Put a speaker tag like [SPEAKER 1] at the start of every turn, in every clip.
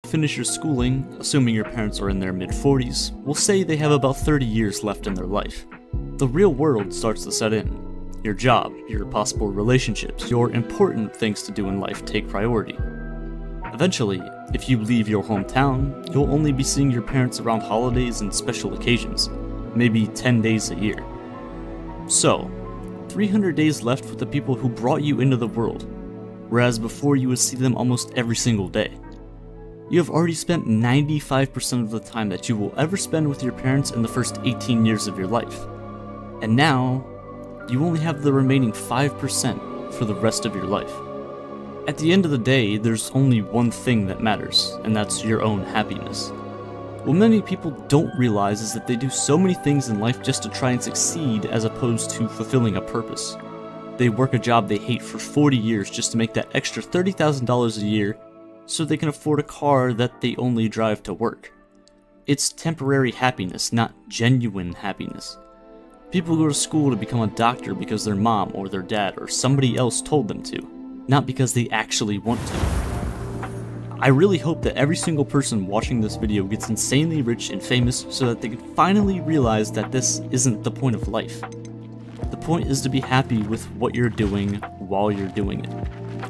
[SPEAKER 1] Finish your schooling, assuming your parents are in their mid-40s, we'll say they have about 30 years left in their life. The real world starts to set in. Your job, your possible relationships, your important things to do in life take priority. Eventually, if you leave your hometown, you'll only be seeing your parents around holidays and special occasions, maybe 10 days a year. So, 300 days left with the people who brought you into the world, whereas before you would see them almost every single day. You have already spent 95% of the time that you will ever spend with your parents in the first 18 years of your life. And now, you only have the remaining 5% for the rest of your life. At the end of the day, there's only one thing that matters, and that's your own happiness. What many people don't realize is that they do so many things in life just to try and succeed as opposed to fulfilling a purpose. They work a job they hate for 40 years just to make that extra $30,000 a year so they can afford a car that they only drive to work. It's temporary happiness, not genuine happiness. People go to school to become a doctor because their mom or their dad or somebody else told them to, not because they actually want to. I really hope that every single person watching this video gets insanely rich and famous so that they can finally realize that this isn't the point of life. The point is to be happy with what you're doing while you're doing it.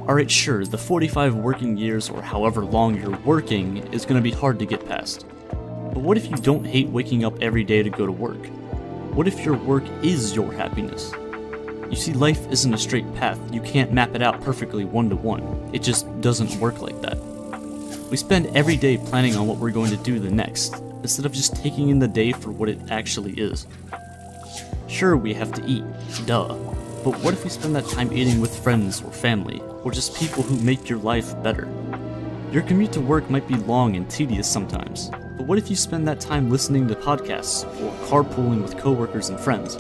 [SPEAKER 1] Alright, sure, the 45 working years or however long you're working is going to be hard to get past. But what if you don't hate waking up every day to go to work? What if your work is your happiness? You see, life isn't a straight path. You can't map it out perfectly one-to-one. It just doesn't work like that. We spend every day planning on what we're going to do the next, instead of just taking in the day for what it actually is. Sure, we have to eat, duh. But what if we spend that time eating with friends or family, or just people who make your life better? Your commute to work might be long and tedious sometimes, but what if you spend that time listening to podcasts or carpooling with coworkers and friends?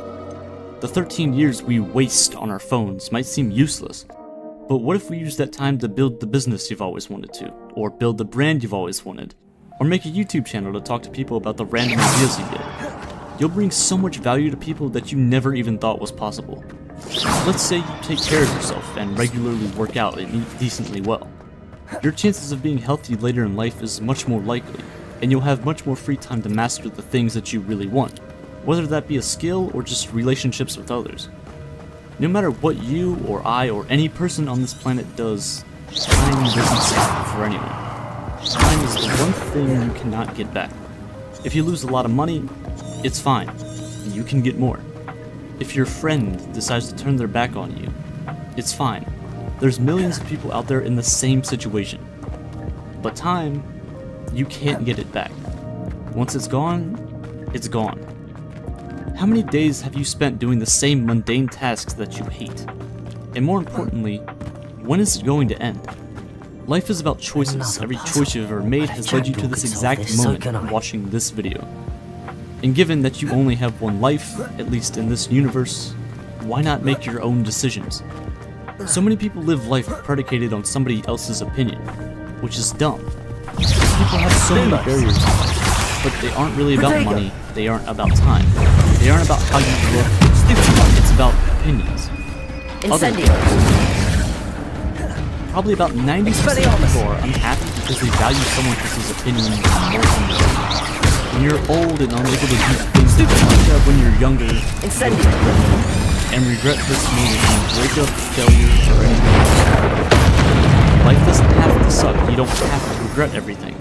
[SPEAKER 1] The 13 years we waste on our phones might seem useless, but what if we use that time to build the business you've always wanted to, or build the brand you've always wanted, or make a YouTube channel to talk to people about the random ideas you get? You'll bring so much value to people that you never even thought was possible. Let's say you take care of yourself and regularly work out and eat decently well. Your chances of being healthy later in life is much more likely, and you'll have much more free time to master the things that you really want, whether that be a skill or just relationships with others. No matter what you or I or any person on this planet does, time doesn't stop for anyone. Time is the one thing you cannot get back. If you lose a lot of money, it's fine. You can get more. If your friend decides to turn their back on you, it's fine. There's millions of people out there in the same situation. But time, you can't get it back. Once it's gone, it's gone. How many days have you spent doing the same mundane tasks that you hate? And more importantly, when is it going to end? Life is about choices. Every choice you've ever made has led you to this exact moment watching this video. And given that you only have one life, at least in this universe, why not make your own decisions? So many people live life predicated on somebody else's opinion, which is dumb. People have so many barriers in life, but they aren't really about money, they aren't about time, they aren't about how you look, it's about opinions. Probably about 90% of people are unhappy because they value someone else's opinion more than their own. When you're old and unable to do things that you like when you're younger, and regret hurts more than breakup, failure, or anything else. Life doesn't have to suck. You don't have to regret everything.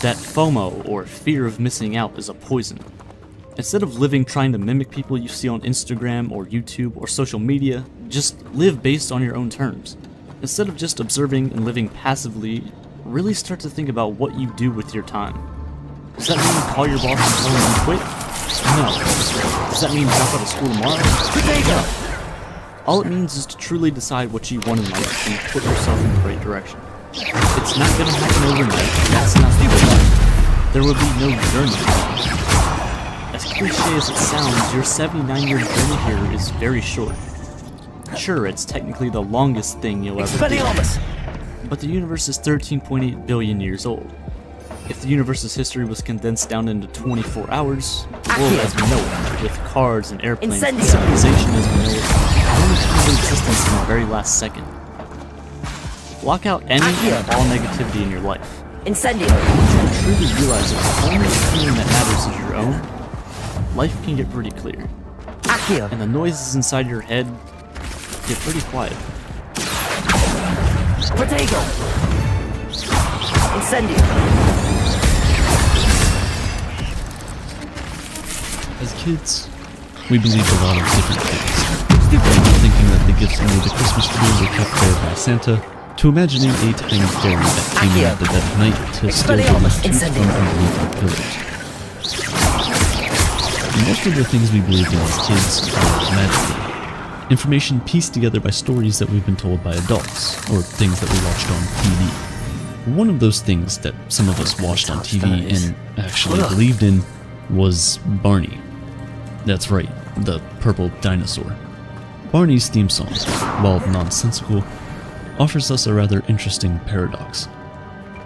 [SPEAKER 1] That FOMO, or fear of missing out, is a poison. Instead of living trying to mimic people you see on Instagram or YouTube or social media, just live based on your own terms. Instead of just observing and living passively, really start to think about what you do with your time. Does that mean you call your boss and tell him you quit? No. Does that mean drop out of school tomorrow? No. All it means is to truly decide what you want in life and put yourself in the right direction. It's not gonna happen overnight, that's not the life. There will be no journey. As cliche as it sounds, your 79-year journey here is very short. Sure, it's technically the longest thing you'll ever do, but the universe is 13.8 billion years old. If the universe's history was condensed down into 24 hours, the world as we know it, with cars and airplanes, and civilization as we know it, only came into existence in the very last second. Block out any and all negativity in your life.
[SPEAKER 2] Incendio!
[SPEAKER 1] Truly realize that the only opinion that matters is your own, life can get pretty clear.
[SPEAKER 2] Accio!
[SPEAKER 1] And the noises inside your head get pretty quiet.
[SPEAKER 2] Protego! Incendio!
[SPEAKER 3] As kids, we believed a lot of different things. Thinking that the gifts under the Christmas tree were kept there by Santa, to imagining a tiny fairy that came in at the dead of night to steal
[SPEAKER 2] Expeliarmus.
[SPEAKER 3] the tooth from underneath our pillars. Most of the things we believed in as kids were magical. Information pieced together by stories that we've been told by adults, or things that we watched on TV. One of those things that some of us watched on TV and actually believed in was Barney. That's right, the purple dinosaur. Barney's theme song, while nonsensical, offers us a rather interesting paradox.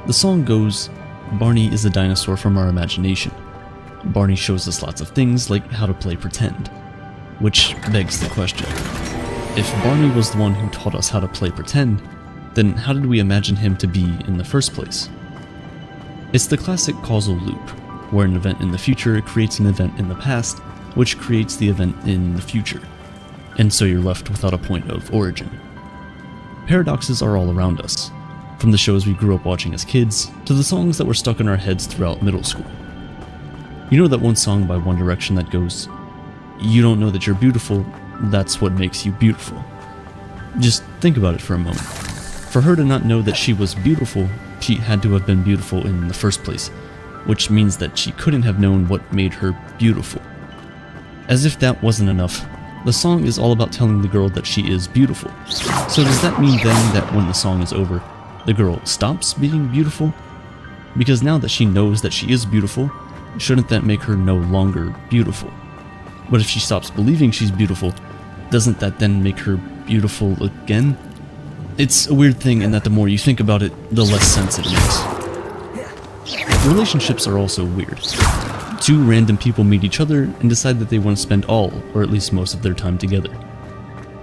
[SPEAKER 3] The song goes, Barney is a dinosaur from our imagination. Barney shows us lots of things like how to play pretend. Which begs the question, if Barney was the one who taught us how to play pretend, then how did we imagine him to be in the first place? It's the classic causal loop, where an event in the future creates an event in the past, which creates the event in the future. And so you're left without a point of origin. Paradoxes are all around us, from the shows we grew up watching as kids, to the songs that were stuck in our heads throughout middle school. You know that one song by One Direction that goes, "You don't know that you're beautiful, that's what makes you beautiful." Just think about it for a moment. For her to not know that she was beautiful, she had to have been beautiful in the first place, which means that she couldn't have known what made her beautiful. As if that wasn't enough, the song is all about telling the girl that she is beautiful. So does that mean then that when the song is over, the girl stops being beautiful? Because now that she knows that she is beautiful, shouldn't that make her no longer beautiful? But if she stops believing she's beautiful, doesn't that then make her beautiful again? It's a weird thing in that the more you think about it, the less sense it makes. Relationships are also weird. Two random people meet each other and decide that they want to spend all, or at least most of their time together.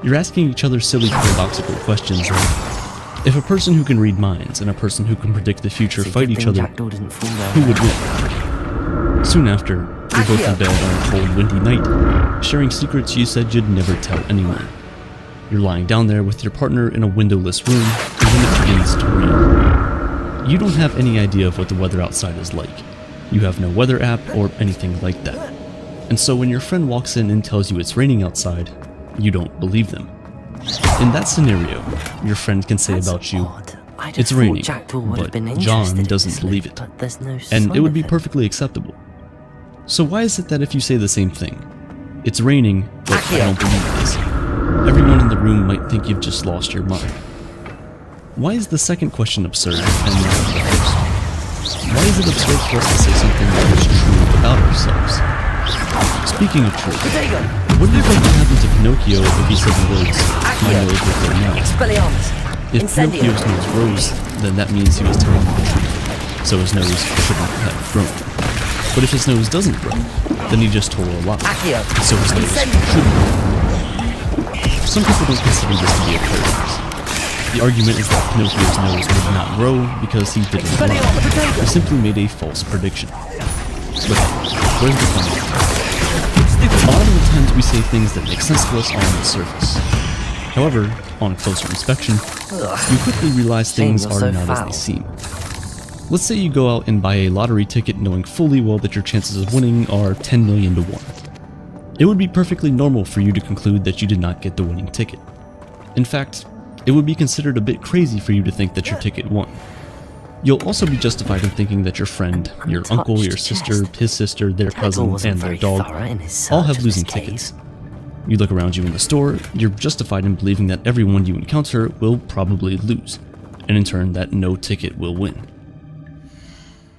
[SPEAKER 3] You're asking each other silly paradoxical questions like, if a person who can read minds and a person who can predict the future fight each other, who would win? Soon after, you're both in bed on a cold, windy night, sharing secrets you said you'd never tell anyone. You're lying down there with your partner in a windowless room, and then it begins to rain. You don't have any idea of what the weather outside is like. You have no weather app or anything like that. And so when your friend walks in and tells you it's raining outside, you don't believe them. In that scenario, your friend can say about you, it's raining, but John doesn't believe it. And it would be perfectly acceptable. So why is it that if you say the same thing, it's raining, but I don't believe this, everyone in the room might think you've just lost your mind? Why is the second question absurd and not the first? Why is it absurd for us to say something that is true about ourselves? Speaking of truth, what do you think would happen to Pinocchio if he said the words, "My nose will grow now"?
[SPEAKER 2] Expeliarmus!
[SPEAKER 3] If Pinocchio's nose rose, then that means he was telling the truth, so his nose shouldn't have grown. But if his nose doesn't grow, then he just told a lie, so his nose shouldn't grow. Some people don't consider this to be a paradox. The argument is that Pinocchio's nose would not grow because he didn't lie. He simply made a false prediction. But where's the fun? A lot of the times we say things that make sense to us on the surface. However, on closer inspection, you quickly realize things are not as they seem. Let's say you go out and buy a lottery ticket knowing fully well that your chances of winning are 10 million to 1. It would be perfectly normal for you to conclude that you did not get the winning ticket. In fact, it would be considered a bit crazy for you to think that your ticket won. You'll also be justified in thinking that your friend, your uncle, your sister, his sister, their cousin, and their dog all have losing tickets. You look around you in the store, you're justified in believing that everyone you encounter will probably lose, and in turn that no ticket will win.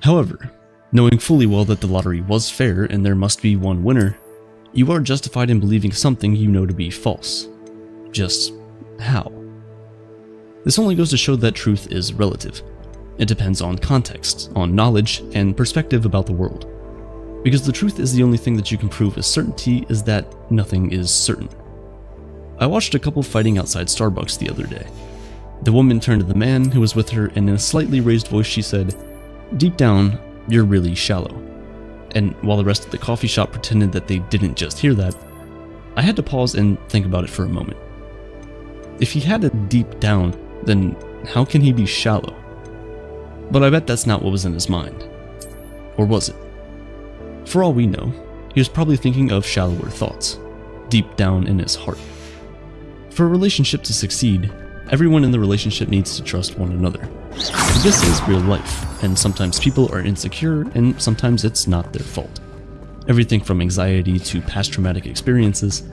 [SPEAKER 3] However, knowing fully well that the lottery was fair and there must be one winner, you are justified in believing something you know to be false. Just how? This only goes to show that truth is relative. It depends on context, on knowledge, and perspective about the world. Because the truth is the only thing that you can prove with certainty is that nothing is certain. I watched a couple fighting outside Starbucks the other day. The woman turned to the man who was with her and in a slightly raised voice she said, Deep down, you're really shallow. And while the rest of the coffee shop pretended that they didn't just hear that, I had to pause and think about it for a moment. If he had a deep down, then how can he be shallow? But I bet that's not what was in his mind. Or was it? For all we know, he was probably thinking of shallower thoughts, deep down in his heart. For a relationship to succeed, everyone in the relationship needs to trust one another. But this is real life, and sometimes people are insecure, and sometimes it's not their fault. Everything from anxiety to past traumatic experiences,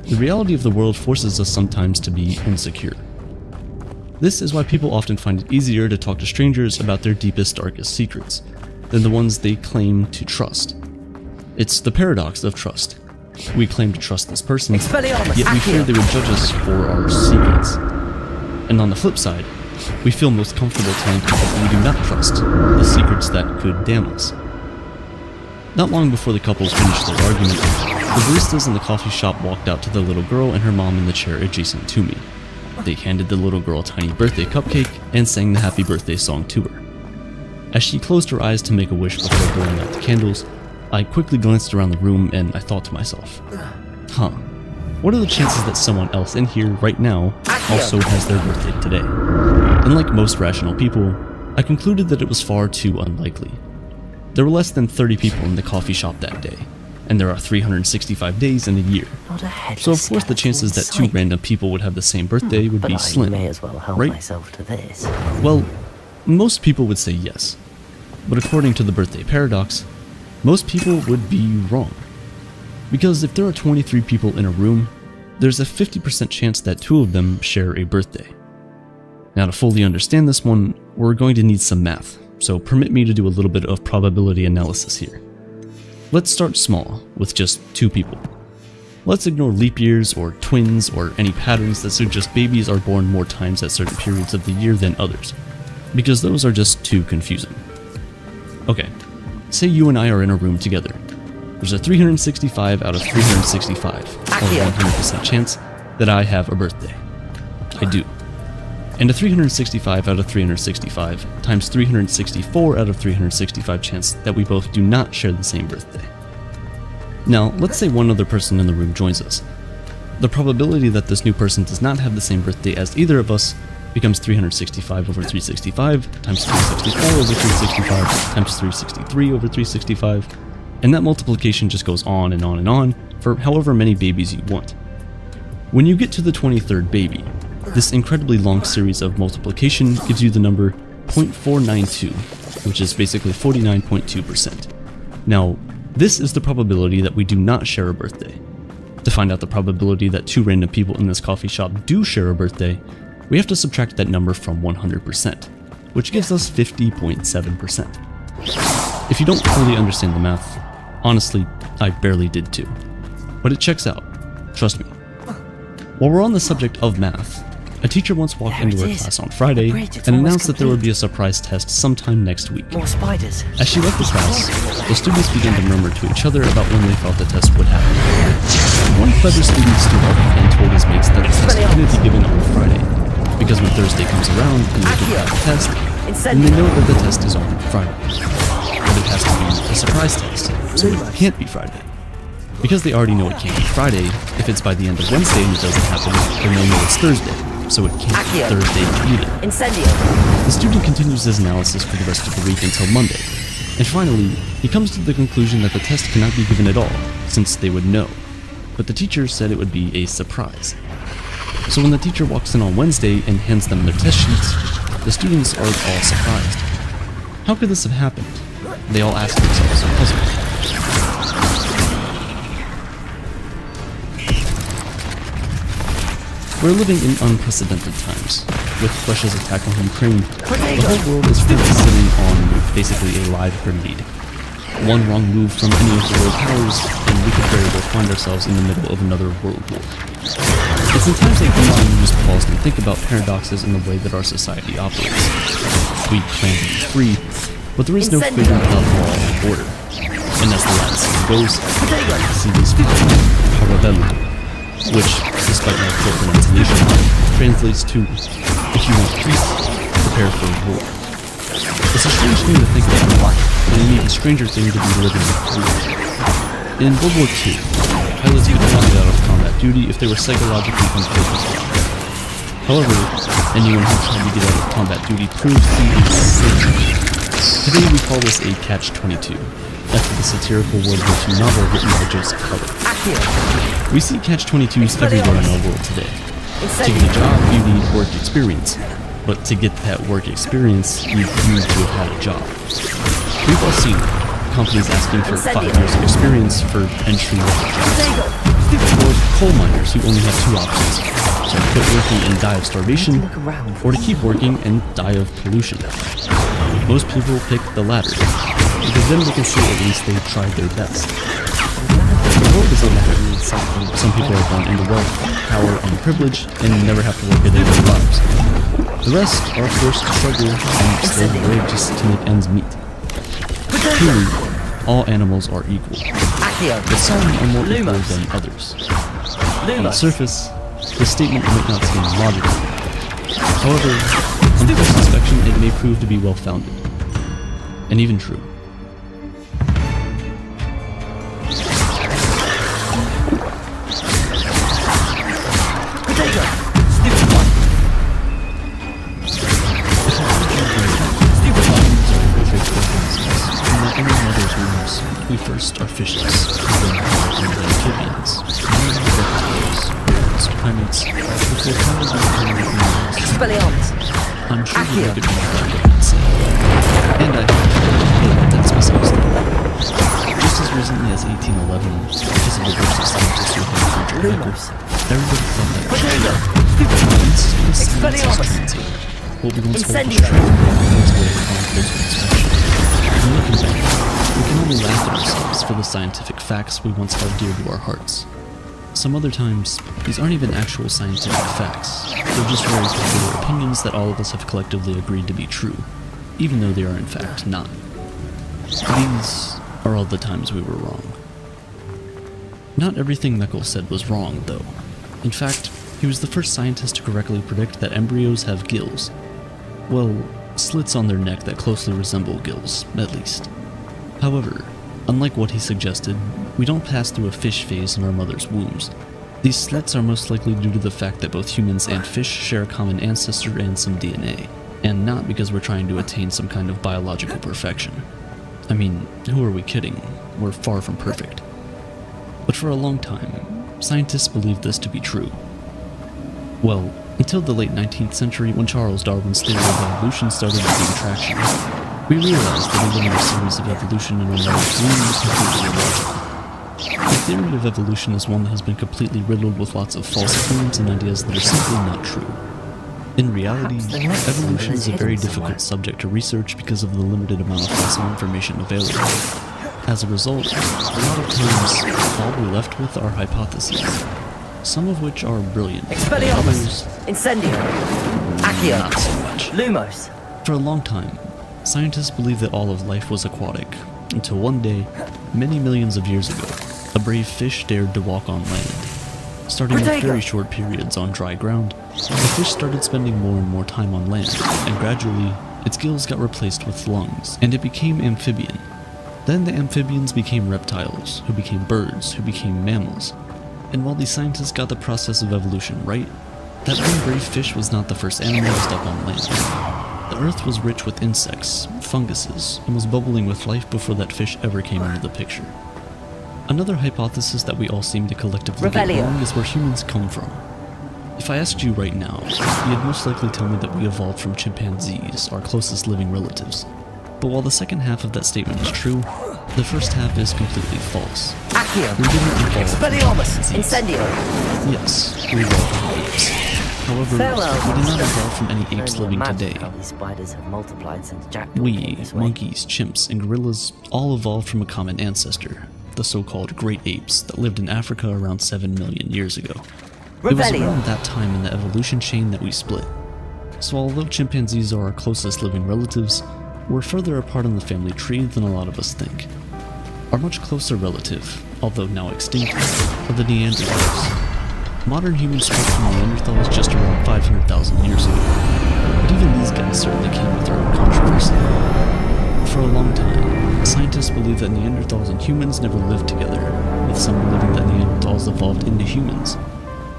[SPEAKER 3] the reality of the world forces us sometimes to be insecure. This is why people often find it easier to talk to strangers about their deepest, darkest secrets than the ones they claim to trust. It's the paradox of trust. We claim to trust this person,
[SPEAKER 2] Expeliarmus,
[SPEAKER 3] yet we fear they would judge us for our secrets. And on the flip side, we feel most comfortable telling people we do not trust, the secrets that could damn us. Not long before the couples finished their argument, the baristas in the coffee shop walked out to the little girl and her mom in the chair adjacent to me. They handed the little girl a tiny birthday cupcake and sang the happy birthday song to her. As she closed her eyes to make a wish before blowing out the candles, I quickly glanced around the room and I thought to myself, what are the chances that someone else in here right now also has their birthday today? And like most rational people, I concluded that it was far too unlikely. There were less than 30 people in the coffee shop that day, and there are 365 days in a year. So of course the chances that two random people would have the same birthday would be slim,
[SPEAKER 2] may as well help
[SPEAKER 3] right?
[SPEAKER 2] myself to this.
[SPEAKER 3] Well, most people would say yes. But according to the birthday paradox, most people would be wrong. Because if there are 23 people in a room, there's a 50% chance that 2 of them share a birthday. Now to fully understand this one, we're going to need some math, so permit me to do a little bit of probability analysis here. Let's start small, with just 2 people. Let's ignore leap years or twins or any patterns that suggest babies are born more times at certain periods of the year than others, because those are just too confusing. Okay, say you and I are in a room together. There's a 365 out of 365, or 100% chance that I have a birthday. I do. And a 365 out of 365 times 364 out of 365 chance that we both do not share the same birthday. Now, let's say one other person in the room joins us. The probability that this new person does not have the same birthday as either of us becomes 365 over 365 times 364 over 365 times 363 over 365, and that multiplication just goes on and on and on for however many babies you want. When you get to the 23rd baby, this incredibly long series of multiplication gives you the number 0.492, which is basically 49.2%. Now, this is the probability that we do not share a birthday. To find out the probability that 2 random people in this coffee shop do share a birthday, we have to subtract that number from 100%, which gives us 50.7%. If you don't fully understand the math, honestly, I barely did too. But it checks out, trust me. While we're on the subject of math, a teacher once walked into her class on Friday and announced that there would be a surprise test sometime next week.
[SPEAKER 2] More spiders.
[SPEAKER 3] As she left the class, the students began to murmur to each other about when they thought the test would happen. One clever student stood up and told his mates that the test couldn't be given on Friday, because when Thursday comes around and they don't have the test, then they know that the test is on Friday. But it has to be a surprise test, so it can't be Friday. Because they already know it can't be Friday, if it's by the end of Wednesday and it doesn't happen, then they'll know it's Thursday, so it can't be Thursday either. The student continues his analysis for the rest of the week until Monday, and finally, he comes to the conclusion that the test cannot be given at all, since they would know. But the teacher said it would be a surprise. So when the teacher walks in on Wednesday and hands them their test sheets, the students are all surprised. How could this have happened? They all ask themselves, puzzled. We're living in unprecedented times. With Russia's attack on Ukraine, the whole world is currently sitting on basically a live grenade. One wrong move from any of the world powers, and we could very well find ourselves in the middle of another world war. It's in times like these when we just pause and think about paradoxes in the way that our society operates. We claim to be free, but there is no freedom without law and order. And as the Latin saying goes, si vis para bellum, which, despite my poor pronunciation, translates to, if you want peace, prepare for war. It's a strange thing to think about, and an even stranger thing to be living through. In World War II, pilots could only get out of combat duty if they were psychologically unfit to fly. However, anyone who tried to get out of combat duty proved to be insane. Today we call this a catch-22, after the satirical World War II novel written by Joseph Heller. We see catch-22s everywhere in our world today. To get a job, you need work experience. But to get that work experience, you need to have had a job. We've all seen companies asking for 5 years of experience for entry-level jobs. Or coal miners who only have 2 options: to quit working and die of starvation, or to keep working and die of pollution. Most people pick the latter, because then they can say at least they tried their best. The world is unfair. Some people are born into wealth, power, and privilege, and never have to work a day in their lives. The rest are forced to struggle and slave away just to make ends meet. Truly, all animals are equal, but some are more equal than others. On the surface, the statement might not seem logical. However, on first inspection, it may prove to be well-founded, and even true. We first are fishes, then amphibians, then reptiles, birds, primates, before finally becoming animals.
[SPEAKER 2] Expeliarmus.
[SPEAKER 3] I'm sure you recommend that what I'd say. And I hope that's misunderstood. Just as recently as 1811, because of the groups of scientists who had French record, everybody thought that Expeliarmus. What we once held was true was way on closer inspection. And looking back, we can only laugh at ourselves for the scientific facts we once held dear to our hearts. Some other times, these aren't even actual scientific facts. They're just very popular opinions that all of us have collectively agreed to be true, even though they are in fact not. These are all the times we were wrong. Not everything Meckel said was wrong, though. In fact, he was the first scientist to correctly predict that embryos have gills. Well, slits on their neck that closely resemble gills, at least. However, unlike what he suggested, we don't pass through a fish phase in our mother's wombs. These slits are most likely due to the fact that both humans and fish share a common ancestor and some DNA, and not because we're trying to attain some kind of biological perfection. I mean, who are we kidding? We're far from perfect. But for a long time, scientists believed this to be true. Well, until the late 19th century when Charles Darwin's theory of evolution started to gain traction. We realized that a linear series of evolution in our mother's womb was completely illogical. The theory of evolution is one that has been completely riddled with lots of false claims and ideas that are simply not true. In reality, evolution is a very difficult subject to research because of the limited amount of fossil information available. As a result, a lot of times, all we're left with are hypotheses, some of which are brilliant,
[SPEAKER 2] Expeliarmus. Incendio. Accio.
[SPEAKER 3] not so much.
[SPEAKER 2] Lumos.
[SPEAKER 3] For a long time, scientists believed that all of life was aquatic, until one day, many millions of years ago, a brave fish dared to walk on land. Starting with very short periods on dry ground, the fish started spending more and more time on land, and gradually, its gills got replaced with lungs, and it became amphibian. Then the amphibians became reptiles, who became birds, who became mammals. And while these scientists got the process of evolution right, that one brave fish was not the first animal to step on land. The earth was rich with insects, funguses, and was bubbling with life before that fish ever came into the picture. Another hypothesis that we all seem to collectively get wrong is where humans come from. If I asked you right now, you'd most likely tell me that we evolved from chimpanzees, our closest living relatives. But while the second half of that statement is true, the first half is completely false.
[SPEAKER 2] Accio.
[SPEAKER 3] We didn't evolve from
[SPEAKER 2] Expeliarmus.
[SPEAKER 3] chimpanzees.
[SPEAKER 2] Incendio.
[SPEAKER 3] Yes, we evolved from apes. However,
[SPEAKER 2] Farewell,
[SPEAKER 3] we did not
[SPEAKER 2] monster.
[SPEAKER 3] evolve from any apes living today.
[SPEAKER 2] How these spiders have multiplied since Jack came
[SPEAKER 3] We,
[SPEAKER 2] this way.
[SPEAKER 3] monkeys, chimps, and gorillas all evolved from a common ancestor, the so-called great apes that lived in Africa around 7 million years ago. It was
[SPEAKER 2] Revelio.
[SPEAKER 3] around that time in the evolution chain that we split. So although chimpanzees are our closest living relatives, we're further apart on the family tree than a lot of us think. Our much closer relative, although now extinct, are the Neanderthals. Modern humans spoke from Neanderthals just around 500,000 years ago. But even these guys certainly came with their own controversy. For a long time, scientists believe that Neanderthals and humans never lived together, with some believing that Neanderthals evolved into humans.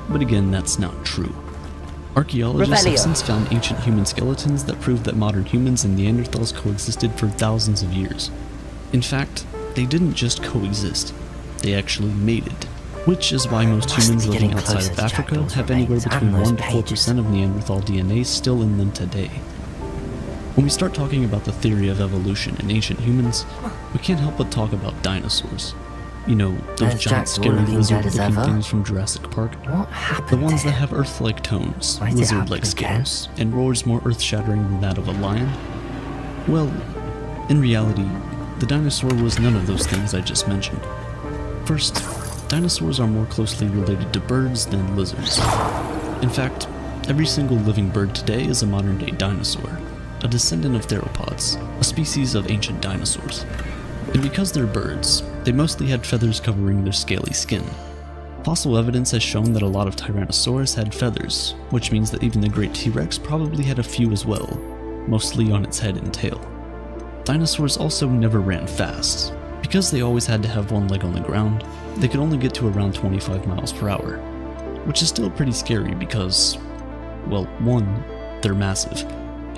[SPEAKER 3] But again, that's not true. Archaeologists have since found ancient human skeletons that prove that modern humans and Neanderthals coexisted for thousands of years. In fact, they didn't just coexist, they actually mated, which is why most humans living outside of Africa have anywhere between 1 to 4% of Neanderthal DNA still in them today. When we start talking about the theory of evolution in ancient humans, we can't help but talk about dinosaurs. You know, those giant scary lizard-looking things from Jurassic Park. The ones that have Earth-like tones, lizard-like scales, and roars more earth-shattering than that of a lion. Well, in reality, the dinosaur was none of those things I just mentioned. First, dinosaurs are more closely related to birds than lizards. In fact, every single living bird today is a modern-day dinosaur, a descendant of theropods, a species of ancient dinosaurs. And because they're birds, they mostly had feathers covering their scaly skin. Fossil evidence has shown that a lot of Tyrannosaurus had feathers, which means that even the great T-Rex probably had a few as well, mostly on its head and tail. Dinosaurs also never ran fast. Because they always had to have one leg on the ground, they could only get to around 25 miles per hour, which is still pretty scary because, well, 1, they're massive,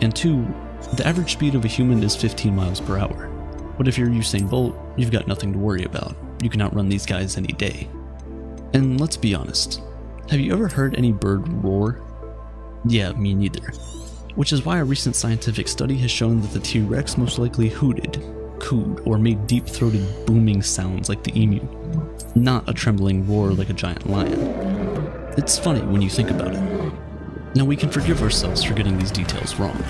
[SPEAKER 3] and 2, the average speed of a human is 15 miles per hour. But if you're Usain Bolt, you've got nothing to worry about. You can outrun these guys any day. And let's be honest, have you ever heard any bird roar? Yeah, me neither. Which is why a recent scientific study has shown that the T-Rex most likely hooted, cooed, or made deep-throated booming sounds like the emu, not a trembling roar like a giant lion. It's funny when you think about it. Now we can forgive ourselves for getting these details wrong.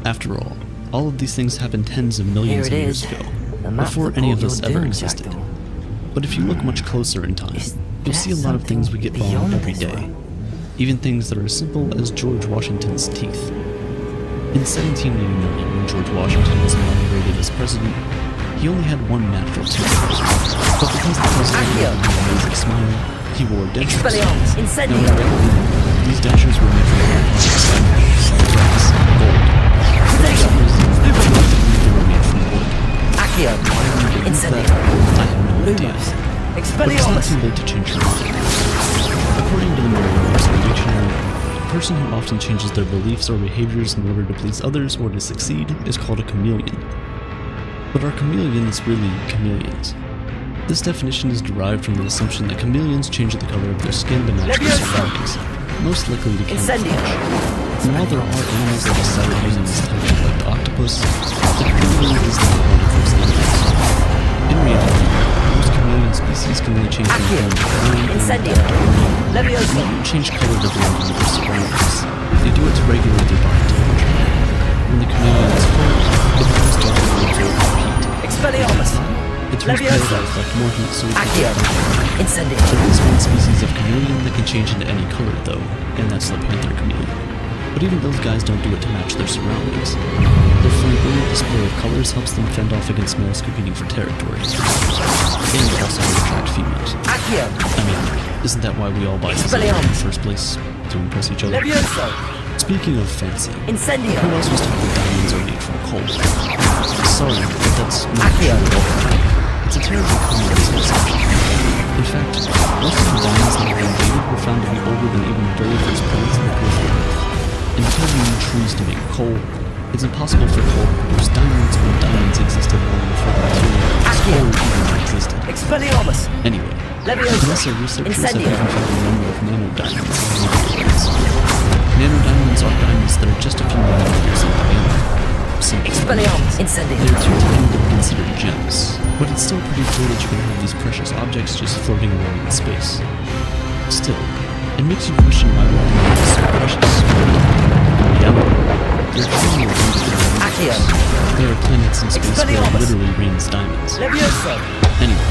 [SPEAKER 3] After all of these things happened tens of millions of years ago, before any of us ever existed. But if you look much closer in time, you'll see a lot of things we get wrong every day. Even things that are as simple as George Washington's teeth. In 1789, when George Washington was inaugurated as president, he only had one natural tooth. But because the president had an amazing smile, he wore dentures. Now, in reality, these dentures were made from brass, gold. For some reason, they were made from wood. Why I have no idea. But it's not too late to change your mind. According to the Merriam-Webster Dictionary, a person who often changes their beliefs or behaviors in order to please others or to succeed is called a chameleon. But are chameleons really chameleons? This definition is derived from the assumption that chameleons change the color of their skin to match their surroundings, most likely to camouflage. And while there are animals that decide using this technique like the octopus, the chameleon is not one of those animals. In reality, most chameleon species can only change from form to form. They don't change color to blend into their surroundings. They do it to regulate their body temperature. When the chameleon is cold, it becomes darker to absorb heat.
[SPEAKER 2] Expeliarmus!
[SPEAKER 3] It turns pale to reflect more heat so it can
[SPEAKER 2] Incendio!
[SPEAKER 3] There is one species of chameleon that can change into any color though, and that's the panther chameleon. But even those guys don't do it to match their surroundings. Their flamboyant display of colors helps them fend off against males competing for territory. And also to attract females. I mean, isn't that why we all buy something in the first place? To impress each other? Speaking of fancy, who else was told that diamonds are made from coal? Sorry, but that's not true at all. It's a terribly common misconception. In fact, most of the diamonds that have been dated were found to be older than even the very first plants in the period. And because we need trees to make coal, it's impossible for coal to produce diamonds when diamonds existed long before the material coal even existed.
[SPEAKER 2] Expeliarmus!
[SPEAKER 3] Anyway, NASA researchers have even found a number of nanodiamonds in meteorites. Nanodiamonds are diamonds that are just a few millimeters in diameter.
[SPEAKER 2] Expeliarmus! Incendio!
[SPEAKER 3] They're too tiny to be considered gems, but it's still pretty cool that you can have these precious objects just floating around in space. Still, it makes you question why we're doing so precious. In reality, they're extremely abundant. There are planets in space where it literally rains diamonds. Anyway,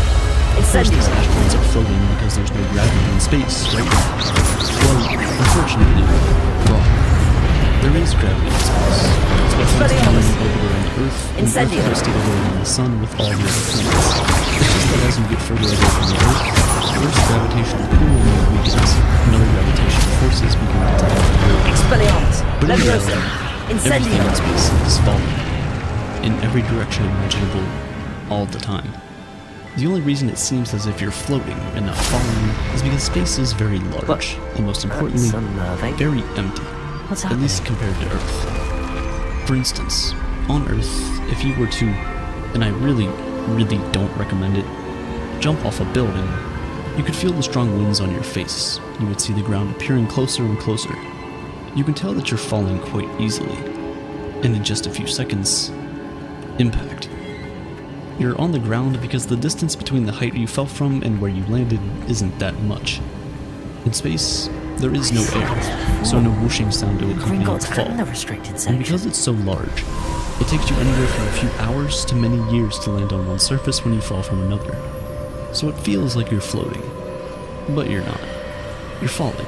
[SPEAKER 3] of course these asteroids are floating because there's no gravity in space, right? Well, unfortunately, wrong. There is gravity in space. It's what keeps the moon orbiting around Earth, and the Earth
[SPEAKER 2] Incendio.
[SPEAKER 3] will stay away the sun with all the other planets. It's just that as you get further away from the Earth, the Earth's gravitational pull weakens, and other gravitational forces begin to tell you.
[SPEAKER 2] Expeliarmus.
[SPEAKER 3] But in
[SPEAKER 2] Leviosa.
[SPEAKER 3] reality, everything in
[SPEAKER 2] Incendio.
[SPEAKER 3] space is falling, in every direction imaginable, all the time. The only reason it seems as if you're floating and not falling is because space is very large, and most importantly,
[SPEAKER 2] That's unnerving.
[SPEAKER 3] very empty,
[SPEAKER 2] What's
[SPEAKER 3] at
[SPEAKER 2] happening?
[SPEAKER 3] least compared to Earth. For instance, on Earth, if you were to, and I really don't recommend it, jump off a building, you could feel the strong winds on your face. You would see the ground appearing closer and closer. You can tell that you're falling quite easily, and in just a few seconds, impact. You're on the ground because the distance between the height you fell from and where you landed isn't that much. In space, there is no air, so no whooshing sound to accompany the
[SPEAKER 2] Gringotts
[SPEAKER 3] fall.
[SPEAKER 2] and the restricted
[SPEAKER 3] And
[SPEAKER 2] section.
[SPEAKER 3] because it's so large, it takes you anywhere from a few hours to many years to land on one surface when you fall from another. So it feels like you're floating, but you're not. You're falling,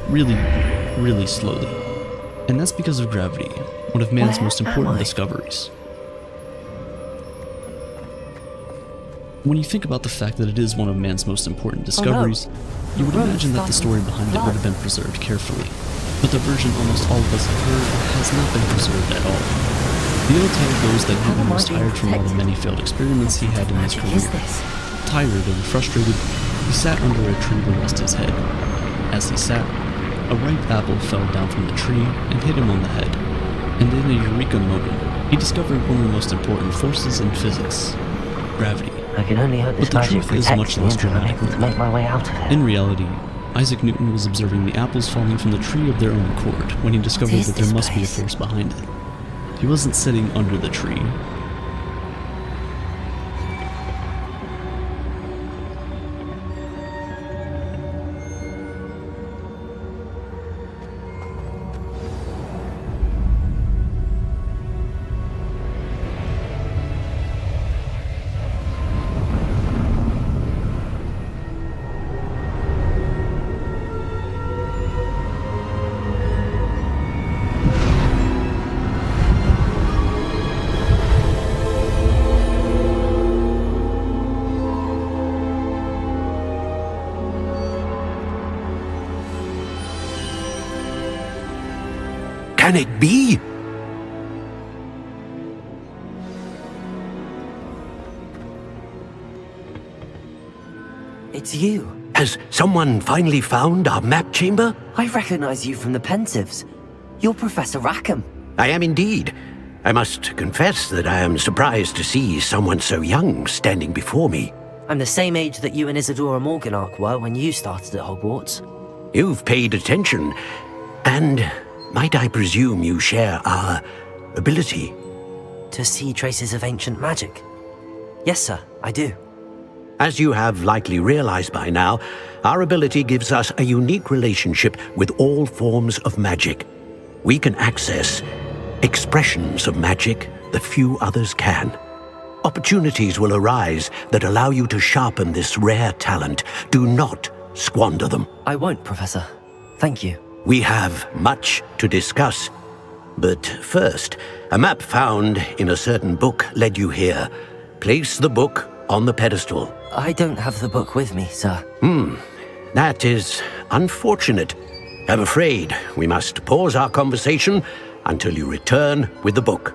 [SPEAKER 3] really slowly. And that's because of gravity, one of man's
[SPEAKER 2] Where
[SPEAKER 3] most
[SPEAKER 2] am
[SPEAKER 3] important
[SPEAKER 2] I?
[SPEAKER 3] discoveries. When you think about the fact that it is one of man's most important discoveries, you would
[SPEAKER 2] Road
[SPEAKER 3] imagine that the story
[SPEAKER 2] starting
[SPEAKER 3] behind it
[SPEAKER 2] flood.
[SPEAKER 3] would have been preserved carefully. But the version almost all of us have heard has not been preserved at all. The old tale goes that
[SPEAKER 2] How
[SPEAKER 3] Newton
[SPEAKER 2] am I
[SPEAKER 3] was
[SPEAKER 2] being
[SPEAKER 3] tired from all the
[SPEAKER 2] protected?
[SPEAKER 3] many failed experiments he had in his
[SPEAKER 2] Magic is
[SPEAKER 3] career.
[SPEAKER 2] this?
[SPEAKER 3] Tired and frustrated, he sat under a tree to rest his head. As he sat, a ripe apple fell down from the tree and hit him on the head. And in a eureka moment, he discovered one of the most important forces in physics: gravity.
[SPEAKER 2] I can only hope this
[SPEAKER 3] But the
[SPEAKER 2] magic
[SPEAKER 3] truth is
[SPEAKER 2] protects
[SPEAKER 3] much
[SPEAKER 2] me
[SPEAKER 3] less
[SPEAKER 2] until I'm
[SPEAKER 3] dramatic
[SPEAKER 2] able to
[SPEAKER 3] than
[SPEAKER 2] make my way out of it.
[SPEAKER 3] In reality, Isaac Newton was observing the apples falling from the tree of their own accord when he discovered
[SPEAKER 2] is
[SPEAKER 3] that there
[SPEAKER 2] this
[SPEAKER 3] must be a
[SPEAKER 2] place?
[SPEAKER 3] force behind it. He wasn't sitting under the tree.
[SPEAKER 4] Can it be?
[SPEAKER 2] It's you.
[SPEAKER 4] Has someone finally found our map chamber?
[SPEAKER 2] I recognize you from the Pensives. You're Professor Rackham.
[SPEAKER 4] I am indeed. I must confess that I am surprised to see someone so young standing before me.
[SPEAKER 2] I'm the same age that you and Isadora Morganach were when you started at Hogwarts.
[SPEAKER 4] You've paid attention, and might I presume you share our ability?
[SPEAKER 2] To see traces of ancient magic. Yes, sir, I do.
[SPEAKER 4] As you have likely realized by now, our ability gives us a unique relationship with all forms of magic. We can access expressions of magic that few others can. Opportunities will arise that allow you to sharpen this rare talent. Do not squander them.
[SPEAKER 2] I won't, Professor. Thank you.
[SPEAKER 4] We have much to discuss. But first, a map found in a certain book led you here. Place the book on the pedestal.
[SPEAKER 2] I don't have the book with me, sir.
[SPEAKER 4] That is unfortunate. I'm afraid we must pause our conversation until you return with the book.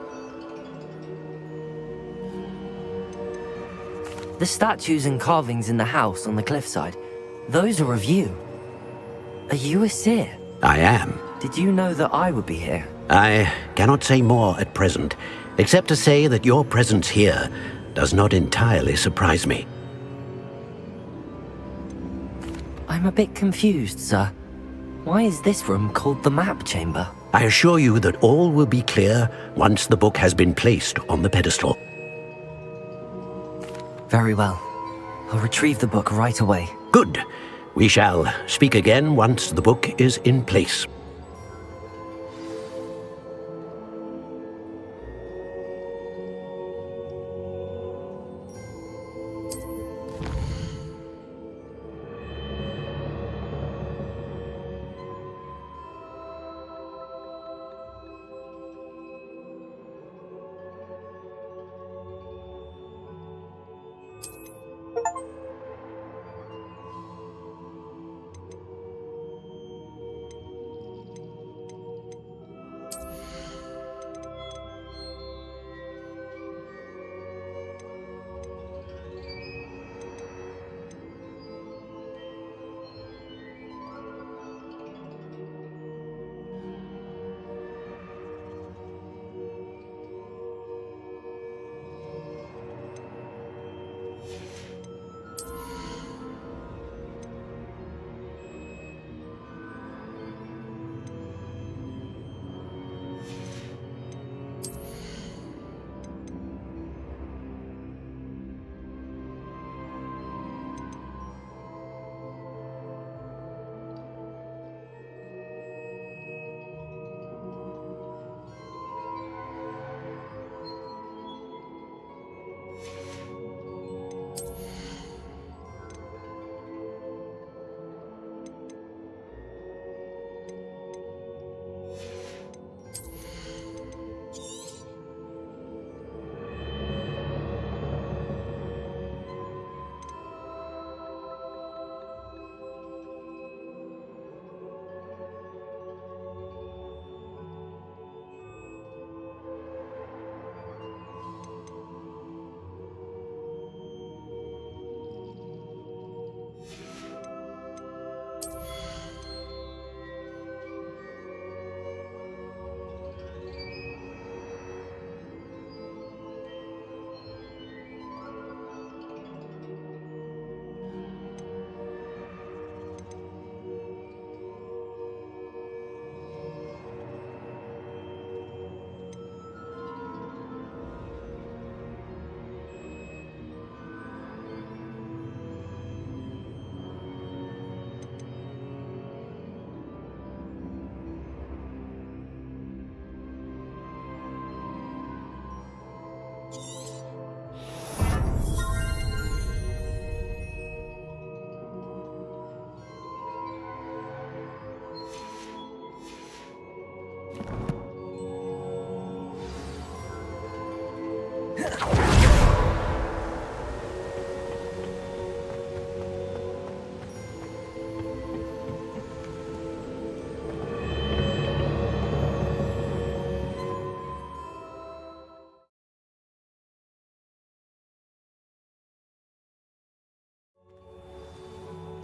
[SPEAKER 2] The statues and carvings in the house on the cliffside, those are of you. Are you a seer?
[SPEAKER 4] I am.
[SPEAKER 2] Did you know that I would be here?
[SPEAKER 4] I cannot say more at present, except to say that your presence here does not entirely surprise me.
[SPEAKER 2] I'm a bit confused, sir. Why is this room called the map chamber?
[SPEAKER 4] I assure you that all will be clear once the book has been placed on the pedestal.
[SPEAKER 2] Very well. I'll retrieve the book right away.
[SPEAKER 4] Good. We shall speak again once the book is in place.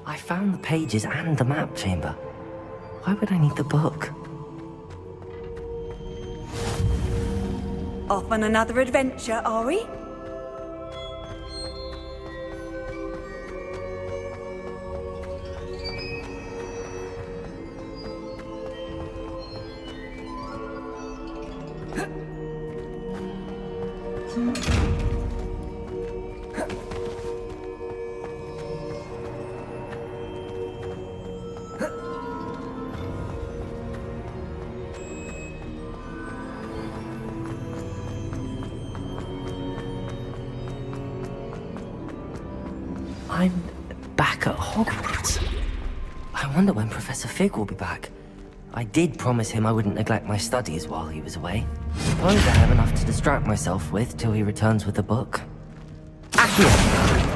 [SPEAKER 2] I found the pages and the map chamber. Why would I need the book?
[SPEAKER 5] Off on another adventure, are we?
[SPEAKER 2] I'm back at Hogwarts. I wonder when Professor Fig will be back. I did promise him I wouldn't neglect my studies while he was away. Suppose I have enough to distract myself with till he returns with the book. Accio!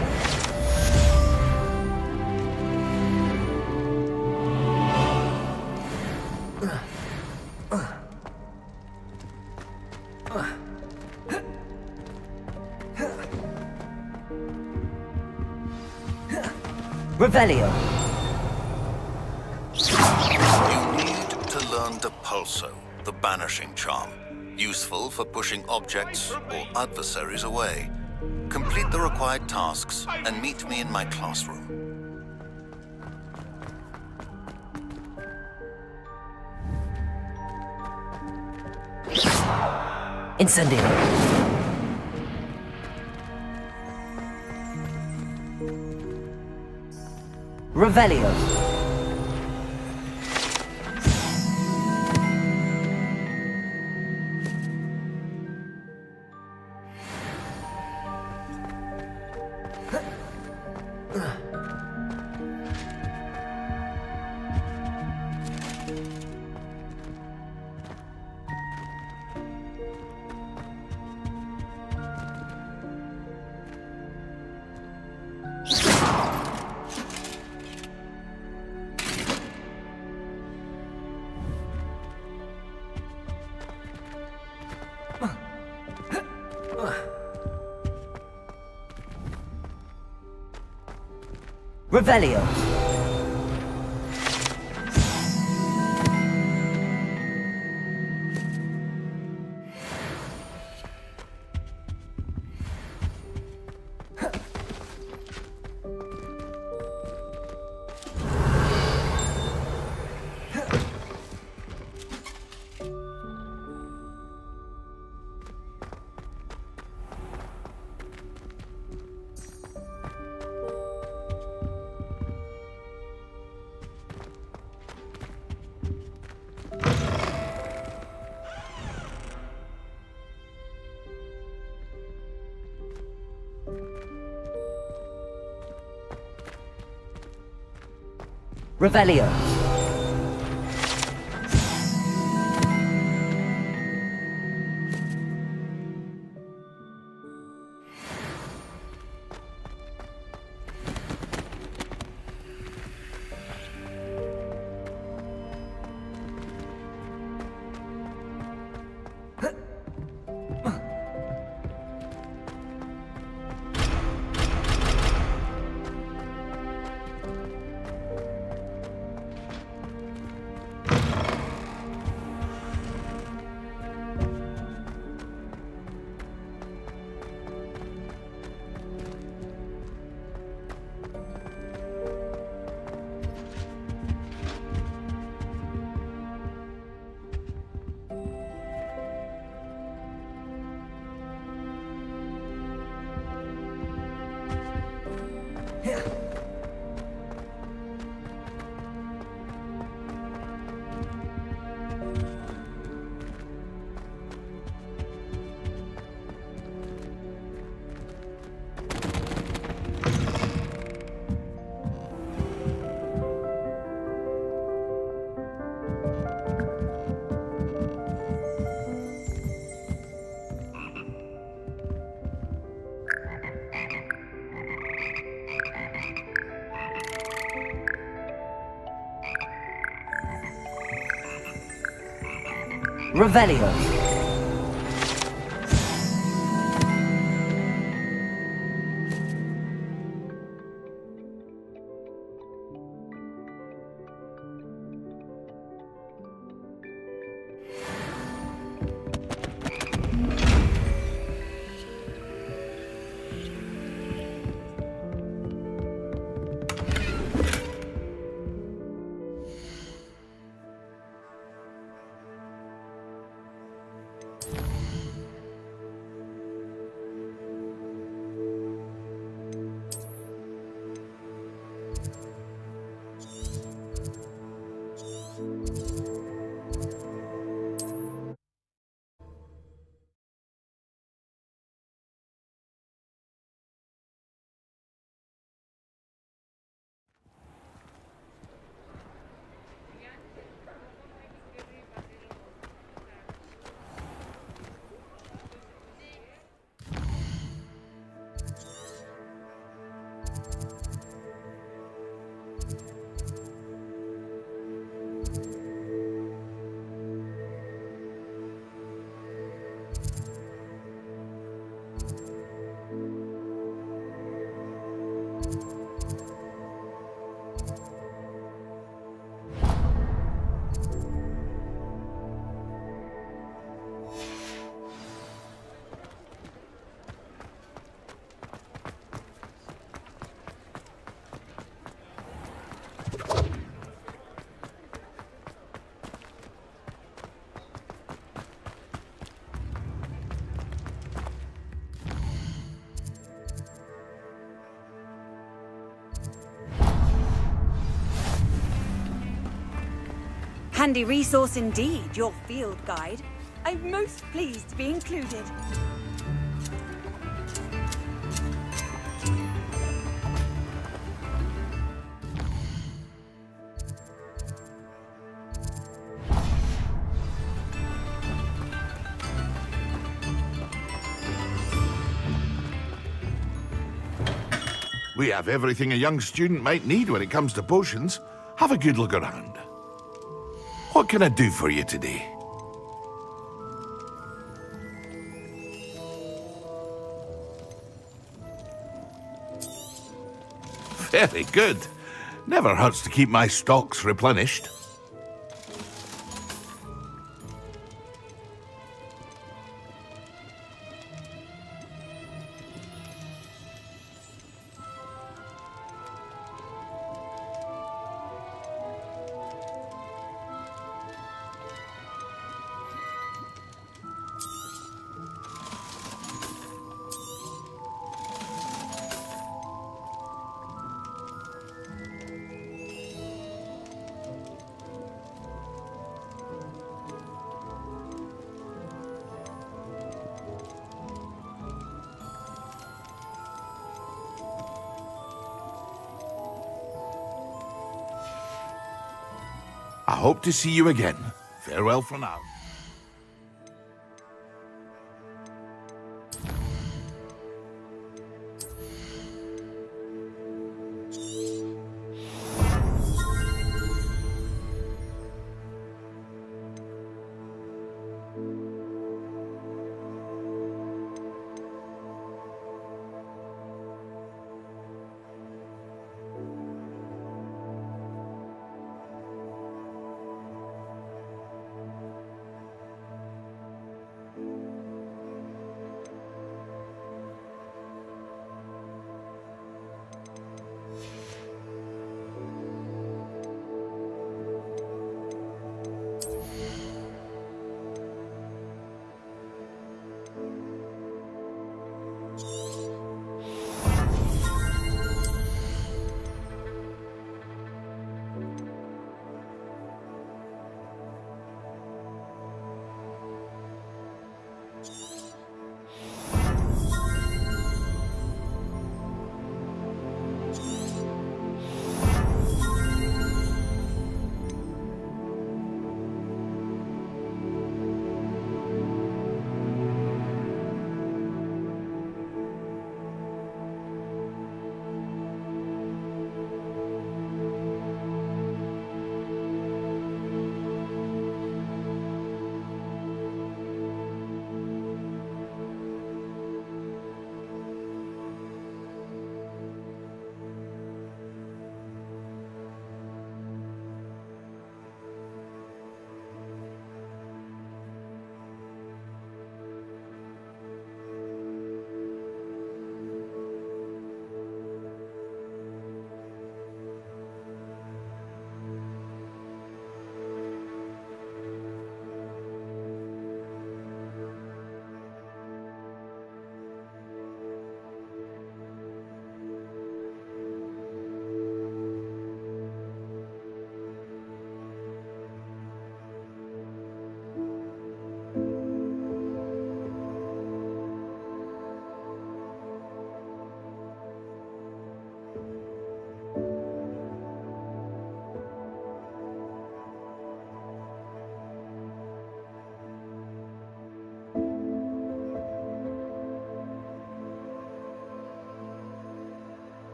[SPEAKER 2] Revelio.
[SPEAKER 6] You need to learn the Pulso, the banishing charm. Useful for pushing objects or adversaries away. Complete the required tasks and meet me in my classroom.
[SPEAKER 2] Incendio. Revelio. Revelio. Revelio. Revelio.
[SPEAKER 5] Handy resource indeed, your field guide. I'm most pleased to be included.
[SPEAKER 7] We have everything a young student might need when it comes to potions. Have a good look around. What can I do for you today? Very good. Never hurts to keep my stocks replenished. I hope to see you again. Farewell for now.